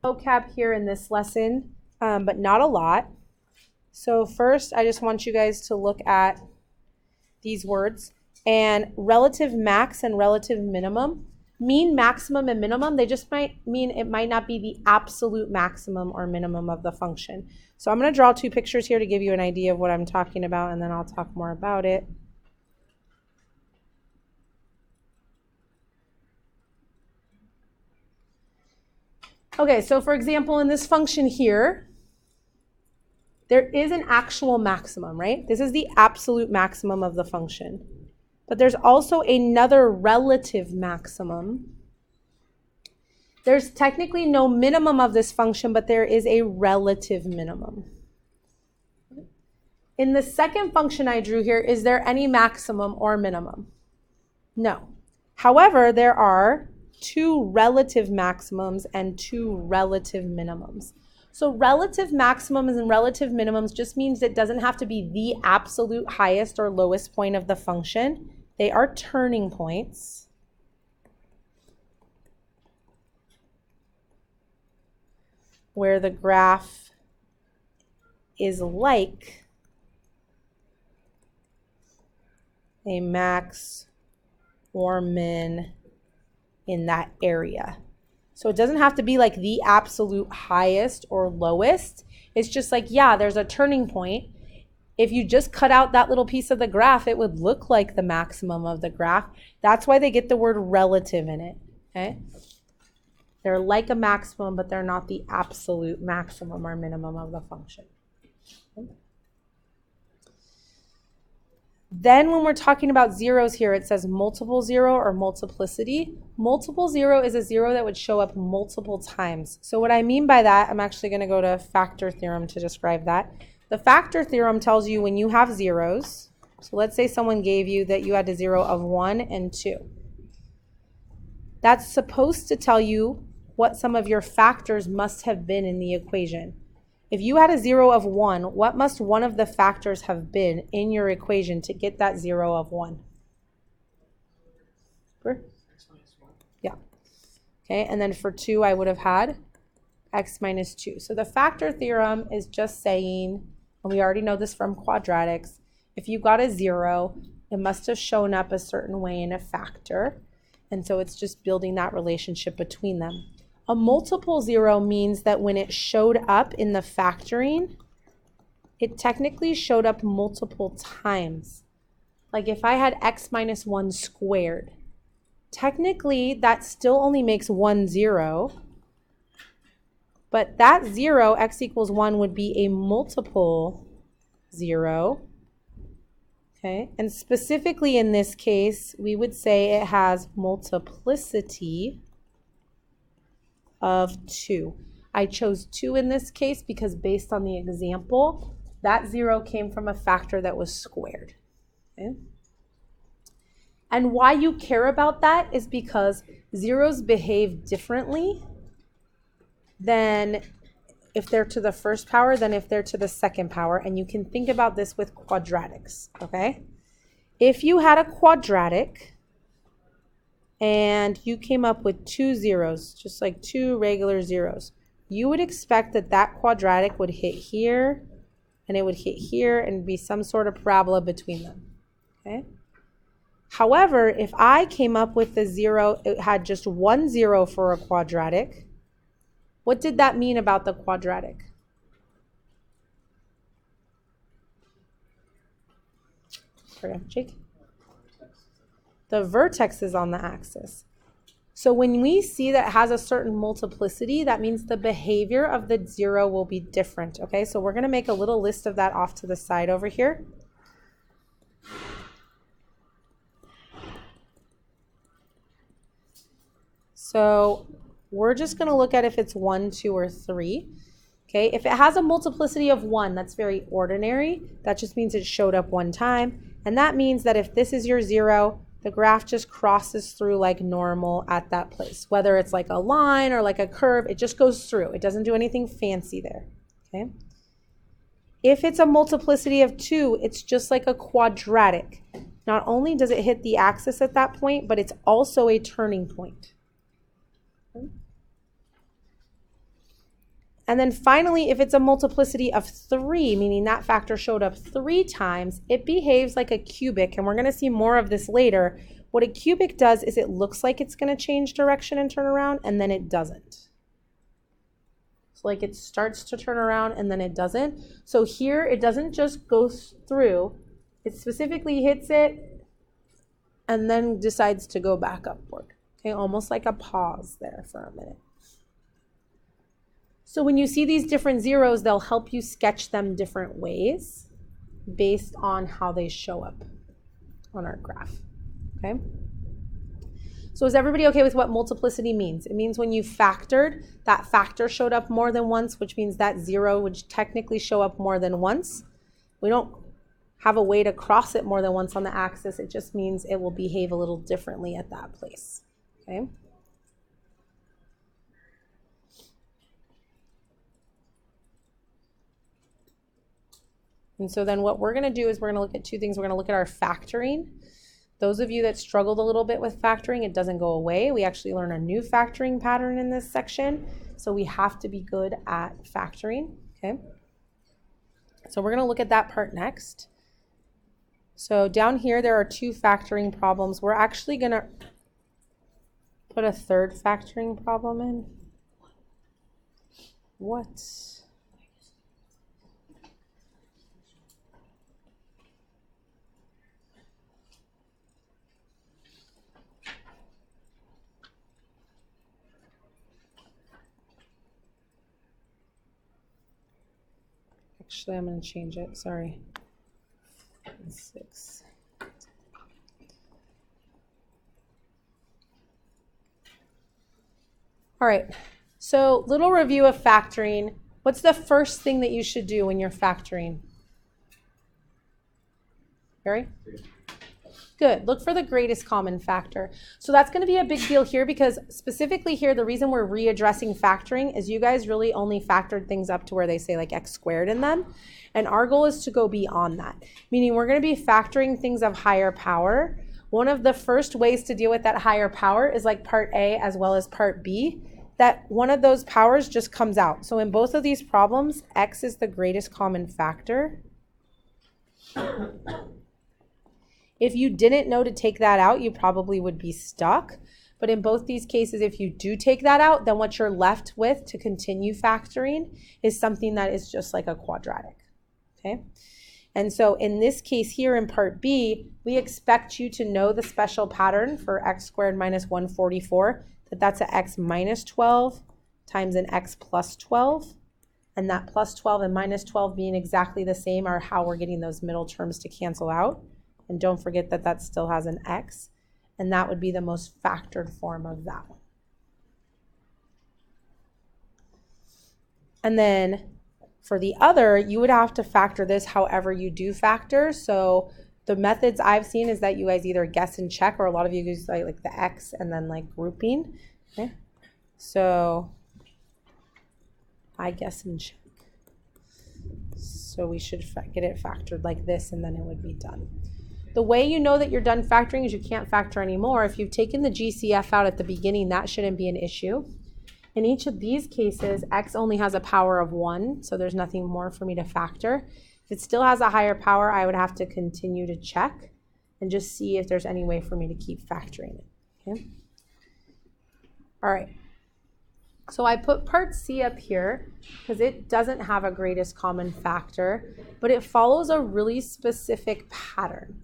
vocab here in this lesson, but not a lot. So first, I just want you guys to look at these words. And relative max and relative minimum mean maximum and minimum. They just might mean it might not be the absolute maximum or minimum of the function. So I'm going to draw two pictures here to give you an idea of what I'm talking about, and then I'll talk more about it. Okay, so for example, in this function here, there is an actual maximum, right? This is the absolute maximum of the function. But there's also another relative maximum. There's technically no minimum of this function, but there is a relative minimum. In the second function I drew here, is there any maximum or minimum? No. However, there are two relative maximums and two relative minimums. So relative maximums and relative minimums just means it doesn't have to be the absolute highest or lowest point of the function. They are turning points. Where the graph is like a max or min in that area. So it doesn't have to be like the absolute highest or lowest. It's just like, yeah, there's a turning point. If you just cut out that little piece of the graph, it would look like the maximum of the graph. That's why they get the word relative in it, okay? They're like a maximum, but they're not the absolute maximum or minimum of the function. Okay. Then when we're talking about zeros here, it says multiple zero or multiplicity. Multiple zero is a zero that would show up multiple times. So what I mean by that, I'm actually going to go to Factor Theorem to describe that. The Factor Theorem tells you when you have zeros, so let's say someone gave you that you had a zero of 1 and 2. That's supposed to tell you what some of your factors must have been in the equation. If you had a zero of 1, what must one of the factors have been in your equation to get that zero of 1? Yeah. Okay, and then for 2, I would have had x minus 2. So the Factor Theorem is just saying, and we already know this from quadratics, if you got a 0, it must have shown up a certain way in a factor. And so it's just building that relationship between them. A multiple zero means that when it showed up in the factoring, it technically showed up multiple times. Like if I had x minus 1 squared, technically that still only makes 1 0. But that 0, x equals 1, would be a multiple 0. Okay, and specifically in this case, we would say it has multiplicity of 2. I chose 2 in this case because based on the example, that 0 came from a factor that was squared. Okay? And why you care about that is because zeros behave differently than if they're to the first power than if they're to the second power. And you can think about this with quadratics, okay? If you had a quadratic and you came up with 2 zeros, just like 2 regular zeros, you would expect that that quadratic would hit here and it would hit here and be some sort of parabola between them, okay? However, if I came up with the 0, it had just 1 0 for a quadratic, what did that mean about the quadratic? Jake? The vertex is on the axis. So when we see that it has a certain multiplicity, that means the behavior of the 0 will be different. Okay, so we're going to make a little list of that off to the side over here. So we're just going to look at if it's 1, 2, or 3. Okay, if it has a multiplicity of 1, that's very ordinary. That just means it showed up one time. And that means that if this is your 0, the graph just crosses through like normal at that place. Whether it's like a line or like a curve, it just goes through. It doesn't do anything fancy there. Okay. If it's a multiplicity of 2, it's just like a quadratic. Not only does it hit the axis at that point, but it's also a turning point. And then finally, if it's a multiplicity of 3, meaning that factor showed up 3 times, it behaves like a cubic, and we're going to see more of this later. What a cubic does is it looks like it's going to change direction and turn around, and then it doesn't. So like it starts to turn around and then it doesn't. So here it doesn't just go through, it specifically hits it and then decides to go back upward. Okay, almost like a pause there for a minute. So when you see these different zeros, they'll help you sketch them different ways based on how they show up on our graph. Okay? So is everybody okay with what multiplicity means? It means when you factored, that factor showed up more than once, which means that 0 would technically show up more than once. We don't have a way to cross it more than once on the axis. It just means it will behave a little differently at that place. Okay? And so then what we're going to do is we're going to look at 2 things. We're going to look at our factoring. Those of you that struggled a little bit with factoring, it doesn't go away. We actually learn a new factoring pattern in this section. So we have to be good at factoring. Okay. So we're going to look at that part next. So down here, there are 2 factoring problems. We're actually going to put a 3rd factoring problem in. What? Actually, I'm going to change it. Sorry. 6. All right. So, little review of factoring. What's the first thing that you should do when you're factoring? Barry? Good. Look for the greatest common factor. So that's going to be a big deal here because specifically here, the reason we're readdressing factoring is you guys really only factored things up to where they say like x squared in them. And our goal is to go beyond that, meaning we're going to be factoring things of higher power. One of the first ways to deal with that higher power is like part A as well as part B, that one of those powers just comes out. So in both of these problems, x is the greatest common factor. If you didn't know to take that out, you probably would be stuck. But in both these cases, if you do take that out, then what you're left with to continue factoring is something that is just like a quadratic. Okay? And so in this case here in part B, we expect you to know the special pattern for x squared minus 144, that's a x minus 12 times an x plus 12. And that plus 12 and minus 12 being exactly the same are how we're getting those middle terms to cancel out. And don't forget that that still has an x, and that would be the most factored form of that one. And then for the other, you would have to factor this however you do factor. So the methods I've seen is that you guys either guess and check, or a lot of you use like the x and then like grouping. Okay. So I guess and check. So we should get it factored like this, and then it would be done. The way you know that you're done factoring is you can't factor anymore. If you've taken the GCF out at the beginning, that shouldn't be an issue. In each of these cases, x only has a power of 1, so there's nothing more for me to factor. If it still has a higher power, I would have to continue to check and just see if there's any way for me to keep factoring it. Okay? All right. So I put part C up here because it doesn't have a greatest common factor, but it follows a really specific pattern.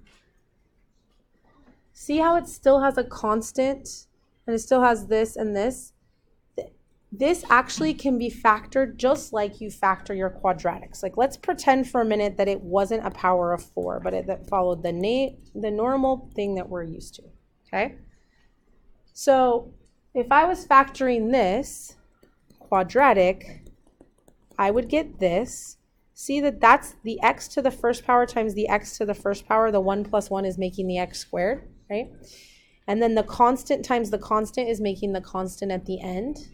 See how it still has a constant and it still has this and this? This actually can be factored just like you factor your quadratics. Like let's pretend for a minute that it wasn't a power of 4, but it followed the normal thing that we're used to, okay? So if I was factoring this quadratic, I would get this. See that that's the x to the first power times the x to the first power. The 1 plus 1 is making the x squared, right? And then the constant times the constant is making the constant at the end.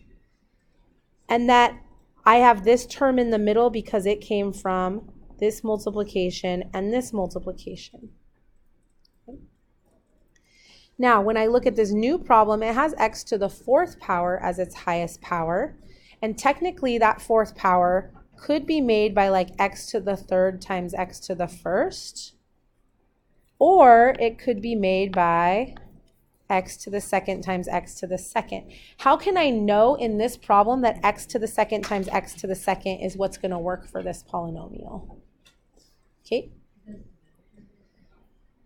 And that I have this term in the middle because it came from this multiplication and this multiplication. Okay. Now, when I look at this new problem, it has x to the 4th power as its highest power. And technically that fourth power could be made by like x to the third times x to the first, or it could be made by x to the second times x to the second. How can I know in this problem that x to the second times x to the second is what's going to work for this polynomial? Okay.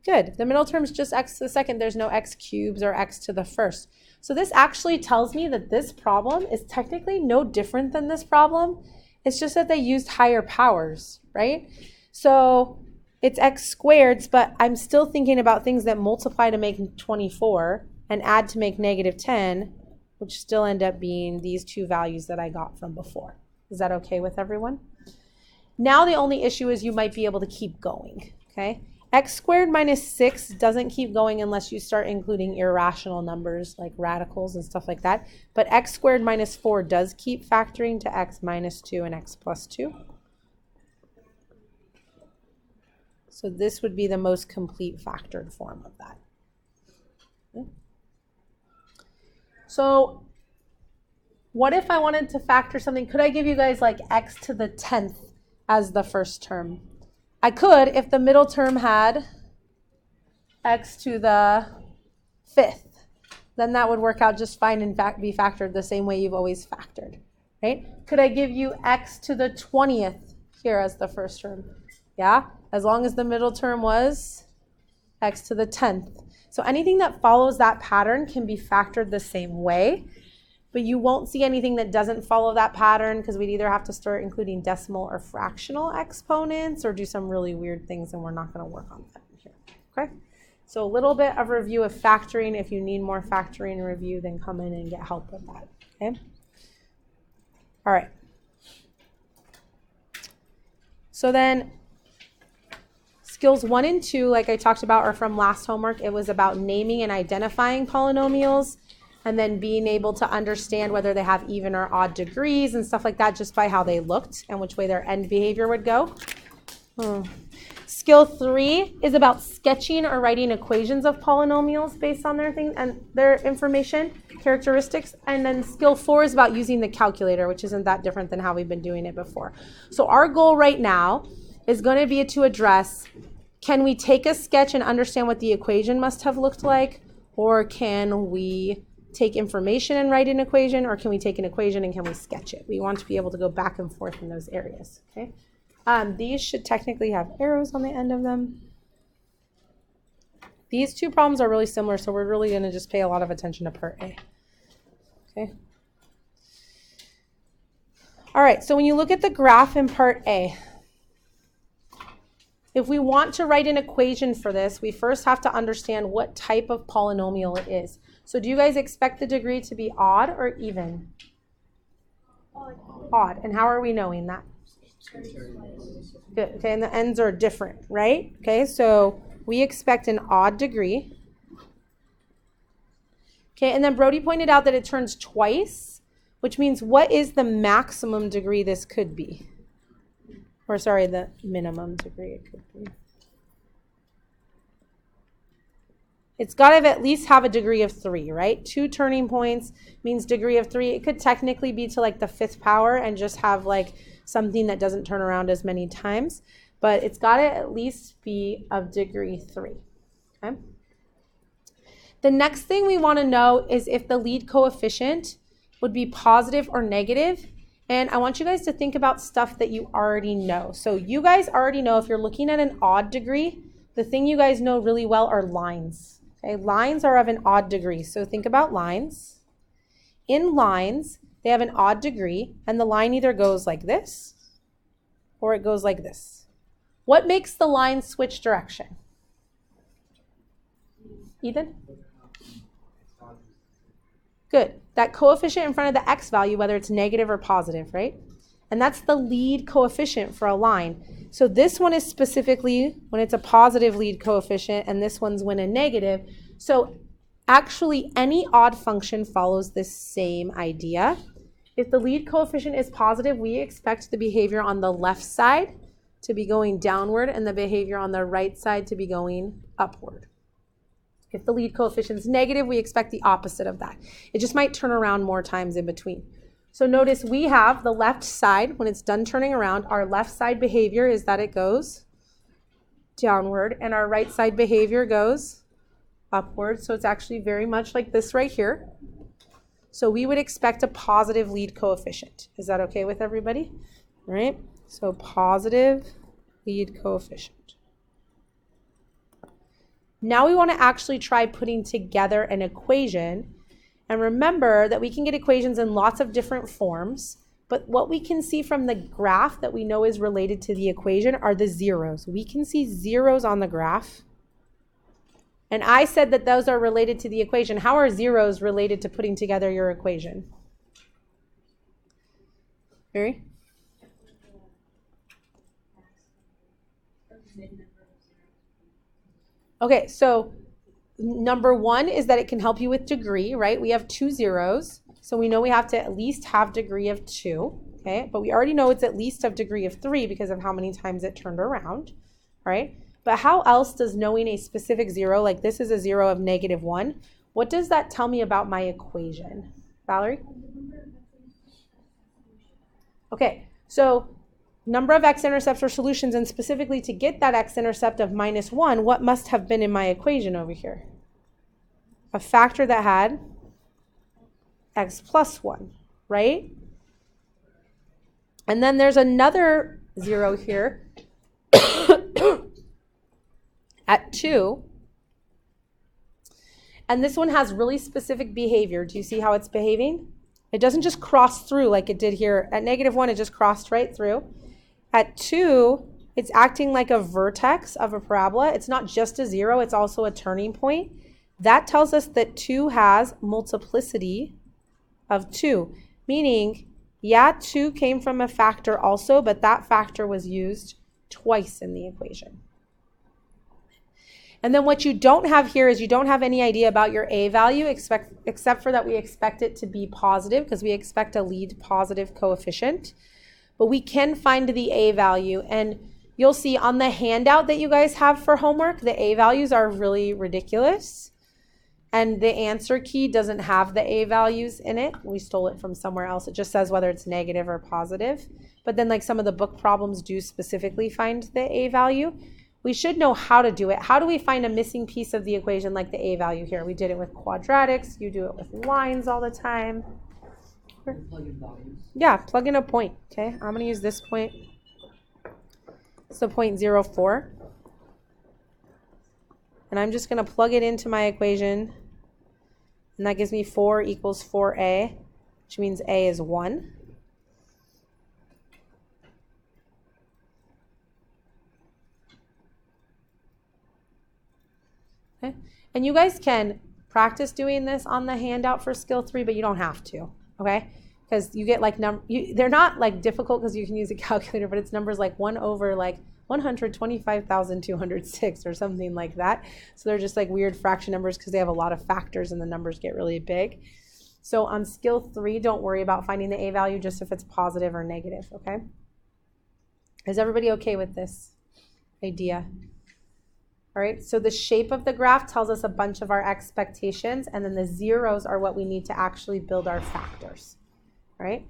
Good. The middle term is just x to the second. There's no x cubes or x to the first. So this actually tells me that this problem is technically no different than this problem. It's just that they used higher powers, right? So it's x squared, but I'm still thinking about things that multiply to make 24 and add to make -10, which still end up being these two values that I got from before. Is that okay with everyone? Now the only issue is you might be able to keep going, okay? X squared minus 6 doesn't keep going unless you start including irrational numbers like radicals and stuff like that. But x squared minus 4 does keep factoring to x minus 2 and x plus 2. So this would be the most complete factored form of that. Okay. So what if I wanted to factor something? Could I give you guys like x to the 10th as the first term? I could if the middle term had x to the 5th. Then that would work out just fine and be factored the same way you've always factored, right? Could I give you x to the 20th here as the first term? Yeah, as long as the middle term was x to the 10th. So anything that follows that pattern can be factored the same way. But you won't see anything that doesn't follow that pattern because we'd either have to start including decimal or fractional exponents or do some really weird things, and we're not going to work on that here. Okay? So a little bit of review of factoring. If you need more factoring review, then come in and get help with that. Okay? All right. So then skills 1 and 2, like I talked about, are from last homework. It was about naming and identifying polynomials, and then being able to understand whether they have even or odd degrees and stuff like that just by how they looked and which way their end behavior would go. Skill 3 is about sketching or writing equations of polynomials based on their things and their information, characteristics. And then skill 4 is about using the calculator, which isn't that different than how we've been doing it before. So our goal right now is going to be to address, can we take a sketch and understand what the equation must have looked like, or can we take information and write an equation, or can we take an equation and can we sketch it? We want to be able to go back and forth in those areas. Okay. These should technically have arrows on the end of them. These two problems are really similar, so we're really going to just pay a lot of attention to part A. Okay. All right, so when you look at the graph in part A, if we want to write an equation for this, we first have to understand what type of polynomial it is. So do you guys expect the degree to be odd or even? Odd. And how are we knowing that? Good. Okay, and the ends are different, right? Okay, so we expect an odd degree. Okay, and then Brody pointed out that it turns twice, which means what is the maximum degree this could be? Or sorry, the minimum degree it could be. It's got to at least have a degree of 3, right? 2 turning points means degree of 3. It could technically be to like the 5th power and just have like something that doesn't turn around as many times. But it's got to at least be of degree 3. Okay? The next thing we want to know is if the lead coefficient would be positive or negative. And I want you guys to think about stuff that you already know. So you guys already know if you're looking at an odd degree, the thing you guys know really well are lines. Okay, lines are of an odd degree. So think about lines. In lines, they have an odd degree, and the line either goes like this or it goes like this. What makes the line switch direction? Ethan? Good. That coefficient in front of the x value, whether it's negative or positive, right? And that's the lead coefficient for a line. So this one is specifically when it's a positive lead coefficient, and this one's when a negative. So actually any odd function follows this same idea. If the lead coefficient is positive, we expect the behavior on the left side to be going downward and the behavior on the right side to be going upward. If the lead coefficient is negative, we expect the opposite of that. It just might turn around more times in between. So notice we have the left side, when it's done turning around, our left side behavior is that it goes downward, and our right side behavior goes upward. So it's actually very much like this right here. So we would expect a positive lead coefficient. Is that okay with everybody? All right, so positive lead coefficient. Now we want to actually try putting together an equation. And remember that we can get equations in lots of different forms, but what we can see from the graph that we know is related to the equation are the zeros. We can see zeros on the graph. And I said that those are related to the equation. How are zeros related to putting together your equation? Mary? Okay, so number one is that it can help you with degree, right? We have 2 zeros, so we know we have to at least have degree of 2, okay? But we already know it's at least of degree of 3 because of how many times it turned around, right? But how else does knowing a specific zero, like this is a zero of -1, what does that tell me about my equation? Valerie? Okay, so number of x-intercepts or solutions, and specifically to get that x-intercept of -1, what must have been in my equation over here? A factor that had x plus 1, right? And then there's another zero here at 2. And this one has really specific behavior. Do you see how it's behaving? It doesn't just cross through like it did here. At -1, it just crossed right through. At 2, it's acting like a vertex of a parabola. It's not just a zero, it's also a turning point. That tells us that 2 has multiplicity of 2, meaning, yeah, 2 came from a factor also, but that factor was used twice in the equation. And then what you don't have here is you don't have any idea about your a value, except for that we expect it to be positive because we expect a lead positive coefficient. But we can find the a value, and you'll see on the handout that you guys have for homework, the a values are really ridiculous. And the answer key doesn't have the a values in it. We stole it from somewhere else. It just says whether it's negative or positive. But then like some of the book problems do specifically find the a value. We should know how to do it. How do we find a missing piece of the equation like the a value here? We did it with quadratics. You do it with lines all the time. Plug in values. Yeah, plug in a point. Okay, I'm going to use this point. So 0.04. And I'm just going to plug it into my equation. And that gives me 4 equals 4a, which means a is 1. Okay. And you guys can practice doing this on the handout for skill 3, but you don't have to, okay? Because you get like, they're not like difficult because you can use a calculator, but it's numbers like 1 over like 125,206 or something like that. So they're just like weird fraction numbers because they have a lot of factors and the numbers get really big. So on skill 3, don't worry about finding the a value, just if it's positive or negative, okay? Is everybody okay with this idea? All right, so the shape of the graph tells us a bunch of our expectations, and then the zeros are what we need to actually build our factors, right?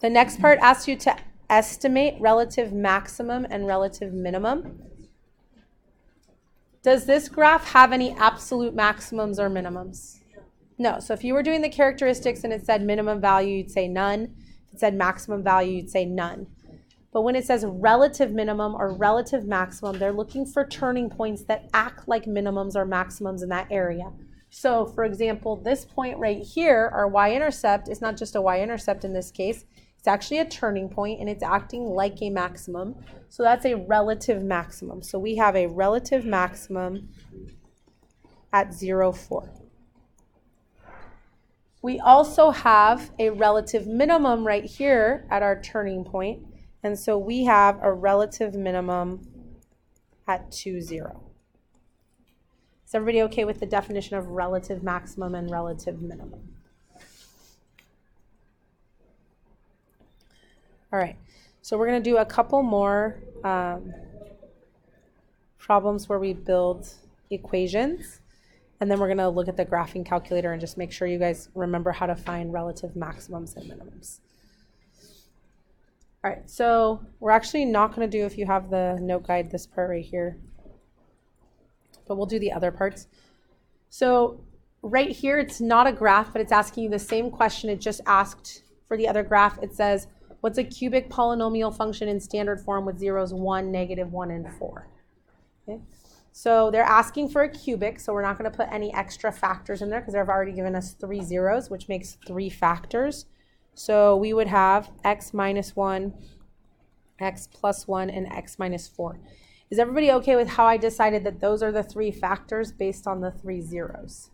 The next part asks you to estimate relative maximum and relative minimum. Does this graph have any absolute maximums or minimums? No. So if you were doing the characteristics and it said minimum value, you'd say none. If it said maximum value, you'd say none. But when it says relative minimum or relative maximum, they're looking for turning points that act like minimums or maximums in that area. So for example, this point right here, our y-intercept, is not just a y-intercept in this case. It's actually a turning point, and it's acting like a maximum. So that's a relative maximum. So we have a relative maximum at 0, 4. We also have a relative minimum right here at our turning point. And so we have a relative minimum at 2, 0. Is everybody okay with the definition of relative maximum and relative minimum? All right, so we're going to do a couple more problems where we build equations. And then we're going to look at the graphing calculator and just make sure you guys remember how to find relative maximums and minimums. All right, so we're actually not going to do, if you have the note guide, this part right here, but we'll do the other parts. So right here, it's not a graph, but it's asking you the same question it just asked for the other graph. It says, what's a cubic polynomial function in standard form with zeros 1, -1, and 4? Okay. So they're asking for a cubic, so we're not going to put any extra factors in there because they've already given us 3 zeros, which makes 3 factors. So we would have x minus 1, x plus 1, and x minus 4. Is everybody okay with how I decided that those are the 3 factors based on the 3 zeros?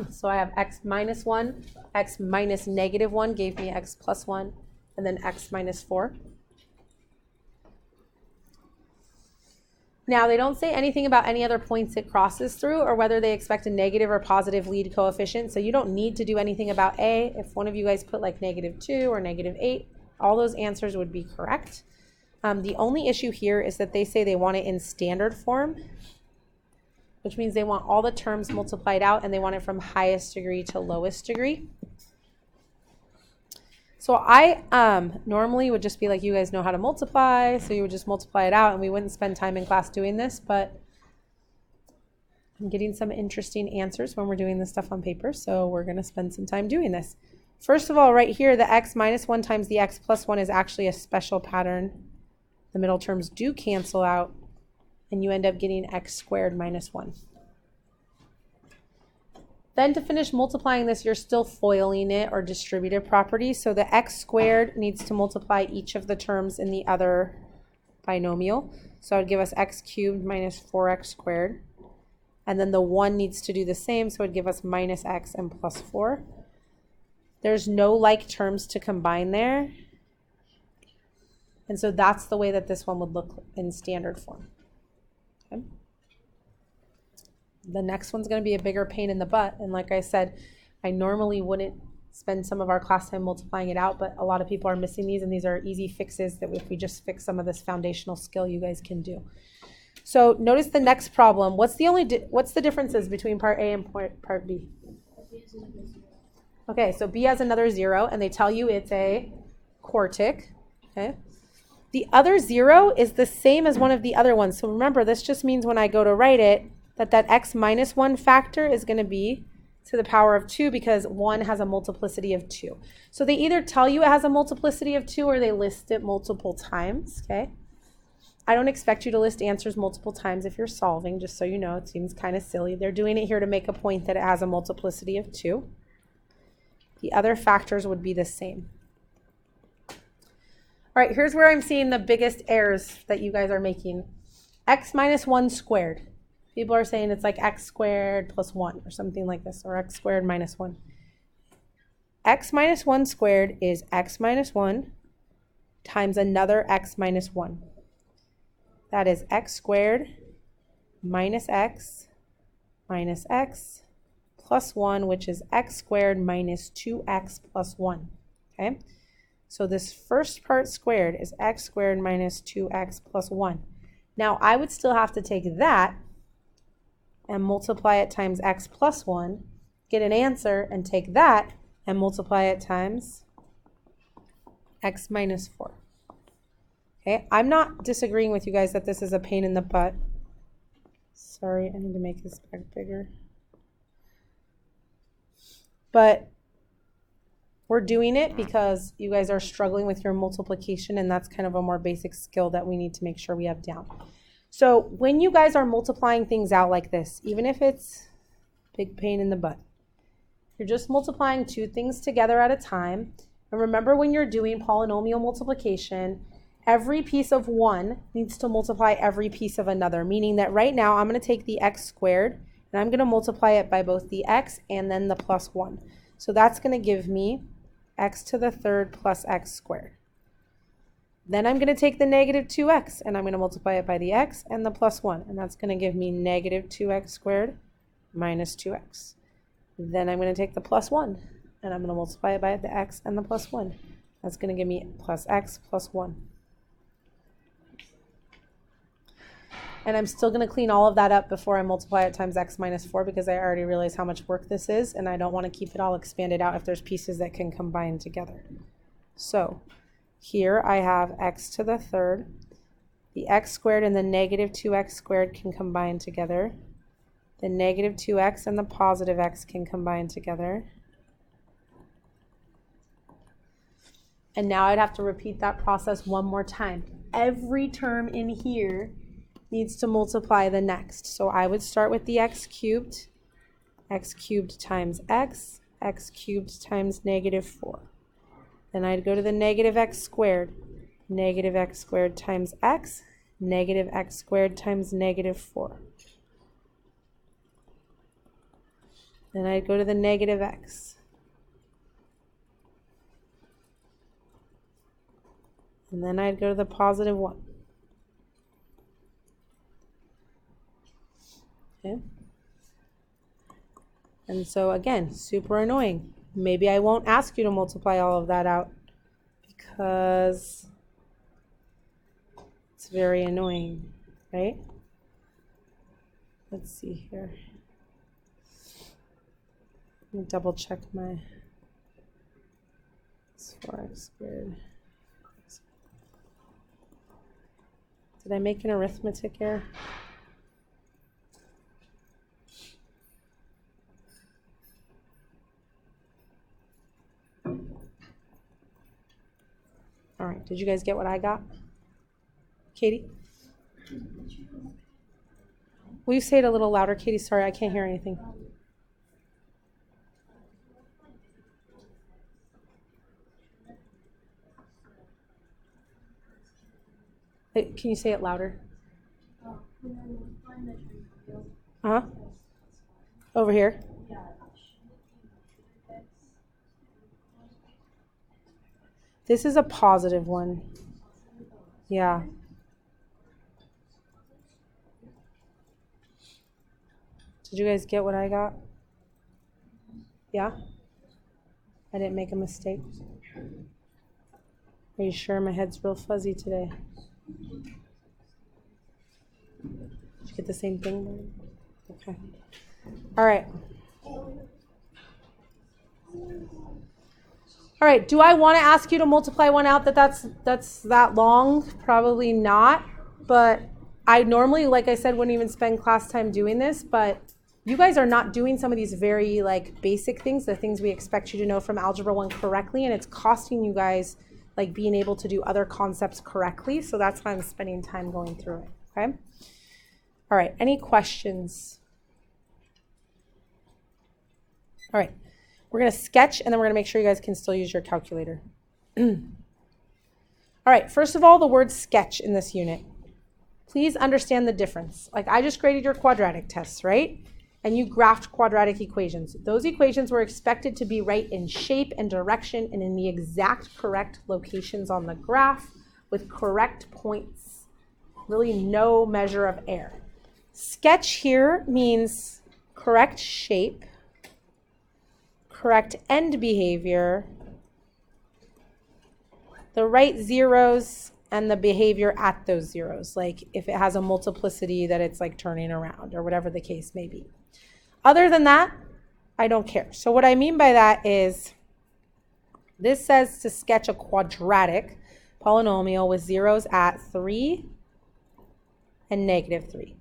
So I have x minus 1, x minus -1 gave me x plus 1, and then x minus 4. Now, they don't say anything about any other points it crosses through or whether they expect a negative or positive lead coefficient. So you don't need to do anything about A. If one of you guys put like -2 or -8, all those answers would be correct. The only issue here is that they say they want it in standard form, which means they want all the terms multiplied out and they want it from highest degree to lowest degree. So I normally would just be like, you guys know how to multiply, so you would just multiply it out and we wouldn't spend time in class doing this, but I'm getting some interesting answers when we're doing this stuff on paper, so we're going to spend some time doing this. First of all, right here, the x minus 1 times the x plus 1 is actually a special pattern. The middle terms do cancel out, and you end up getting x squared minus 1. Then to finish multiplying this, you're still foiling it, or distributive property. So the x squared needs to multiply each of the terms in the other binomial. So it would give us x cubed minus 4x squared. And then the 1 needs to do the same, so it would give us minus x and plus 4. There's no like terms to combine there. And so that's the way that this one would look in standard form. Okay. The next one's going to be a bigger pain in the butt. And like I said, I normally wouldn't spend some of our class time multiplying it out, but a lot of people are missing these, and these are easy fixes that if we just fix some of this foundational skill, you guys can do. So notice the next problem. What's the differences between part A and part B? Okay, so B has another 0, and they tell you it's a quartic. Okay. The other 0 is the same as one of the other ones. So remember, this just means when I go to write it, that x minus 1 factor is going to be to the power of 2 because 1 has a multiplicity of 2. So they either tell you it has a multiplicity of 2 or they list it multiple times, okay? I don't expect you to list answers multiple times if you're solving, just so you know. It seems kind of silly. They're doing it here to make a point that it has a multiplicity of 2. The other factors would be the same. All right, here's where I'm seeing the biggest errors that you guys are making. X minus 1 squared. People are saying it's like x squared plus 1 or something like this, or x squared minus 1. X minus 1 squared is x minus 1 times another x minus 1. That is x squared minus x plus 1, which is x squared minus 2x plus 1. Okay? So this first part squared is x squared minus 2x plus 1. Now I would still have to take that and multiply it times x plus 1, get an answer, and take that and multiply it times x minus 4. Okay, I'm not disagreeing with you guys that this is a pain in the butt. Sorry, I need to make this back bigger. But we're doing it because you guys are struggling with your multiplication, and that's kind of a more basic skill that we need to make sure we have down. So when you guys are multiplying things out like this, even if it's a big pain in the butt, you're just multiplying 2 things together at a time. And remember, when you're doing polynomial multiplication, every piece of one needs to multiply every piece of another, meaning that right now I'm going to take the x squared and I'm going to multiply it by both the x and then the plus 1. So that's going to give me x to the third plus x squared. Then I'm going to take the negative 2x and I'm going to multiply it by the x and the plus 1. And that's going to give me negative 2x squared minus 2x. Then I'm going to take the plus 1 and I'm going to multiply it by the x and the plus 1. That's going to give me plus x plus 1. And I'm still going to clean all of that up before I multiply it times x minus 4 because I already realize how much work this is, and I don't want to keep it all expanded out if there's pieces that can combine together. So here I have x to the third. The x squared and the negative 2x squared can combine together. The negative 2x and the positive x can combine together. And now I'd have to repeat that process one more time. Every term in here needs to multiply the next. So I would start with the x cubed times x cubed times negative 4. Then I'd go to the negative x squared times x, negative x squared times negative 4. Then I'd go to the negative x. And then I'd go to the positive 1. Okay. And so again, super annoying. Maybe I won't ask you to multiply all of that out because it's very annoying, right? Let's see here. Let me double check my 4x squared. Did I make an arithmetic error? All right, did you guys get what I got? Katie? Will you say it a little louder, Katie? Sorry, I can't hear anything. Can you say it louder? Uh-huh. Over here? This is a positive one. Yeah. Did you guys get what I got? Yeah? I didn't make a mistake. Are you sure? My head's real fuzzy today. Did you get the same thing? Okay. All right. All right, do I want to ask you to multiply one out that's that long? Probably not, but I normally, like I said, wouldn't even spend class time doing this, but you guys are not doing some of these very like basic things, the things we expect you to know from Algebra 1 correctly, and it's costing you guys like being able to do other concepts correctly, so that's why I'm spending time going through it, okay? All right, any questions? All right. We're going to sketch, and then we're going to make sure you guys can still use your calculator. All right, first of all, the word sketch in this unit. Please understand the difference. Like I just graded your quadratic tests, right? And you graphed quadratic equations. Those equations were expected to be right in shape and direction and in the exact correct locations on the graph with correct points. Really no measure of error. Sketch here means correct shape, correct end behavior, the right zeros, and the behavior at those zeros, like if it has a multiplicity that it's like turning around or whatever the case may be. Other than that, I don't care. So what I mean by that is this says to sketch a quadratic polynomial with zeros at 3 and negative 3.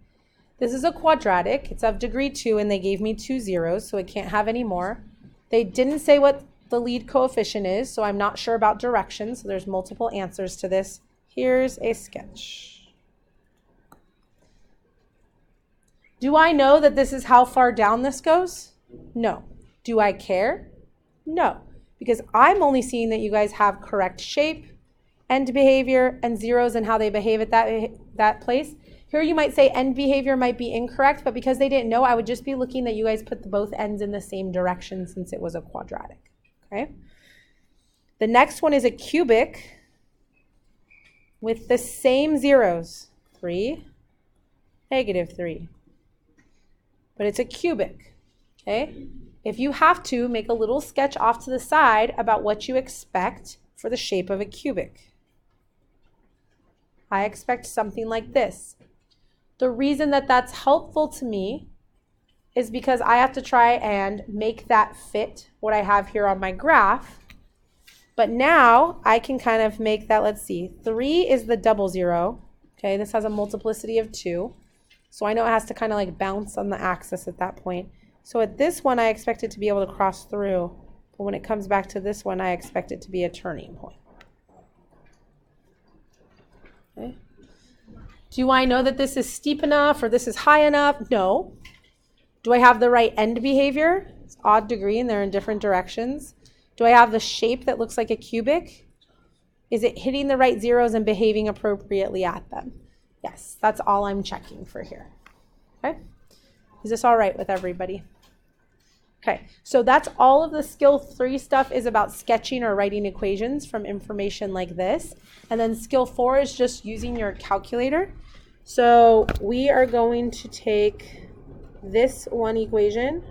This is a quadratic. It's of degree 2, and they gave me 2 zeros, so it can't have any more. They didn't say what the lead coefficient is, so I'm not sure about direction, so there's multiple answers to this. Here's a sketch. Do I know that this is how far down this goes? No. Do I care? No, because I'm only seeing that you guys have correct shape, end behavior, and zeros and how they behave at that place. Here you might say end behavior might be incorrect, but because they didn't know, I would just be looking that you guys put both ends in the same direction since it was a quadratic, okay? The next one is a cubic with the same zeros, 3, negative 3. But it's a cubic, okay? If you have to, make a little sketch off to the side about what you expect for the shape of a cubic. I expect something like this. The reason that that's helpful to me is because I have to try and make that fit what I have here on my graph. But now I can kind of make that, let's see, 3 is the double zero. Okay, this has a multiplicity of 2. So I know it has to kind of like bounce on the axis at that point. So at this one, I expect it to be able to cross through. But when it comes back to this one, I expect it to be a turning point. Okay. Do I know that this is steep enough or this is high enough? No. Do I have the right end behavior? It's odd degree and they're in different directions. Do I have the shape that looks like a cubic? Is it hitting the right zeros and behaving appropriately at them? Yes, that's all I'm checking for here. Okay? Is this all right with everybody? Okay, so that's all of the skill 3 stuff is about sketching or writing equations from information like this. And then skill 4 is just using your calculator. So we are going to take this one equation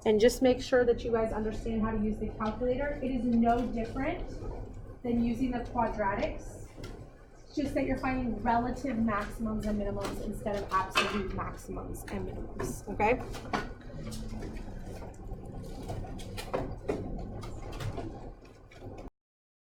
and just make sure that you guys understand how to use the calculator. It is no different than using the quadratics. It's just that you're finding relative maximums and minimums instead of absolute maximums and minimums, okay?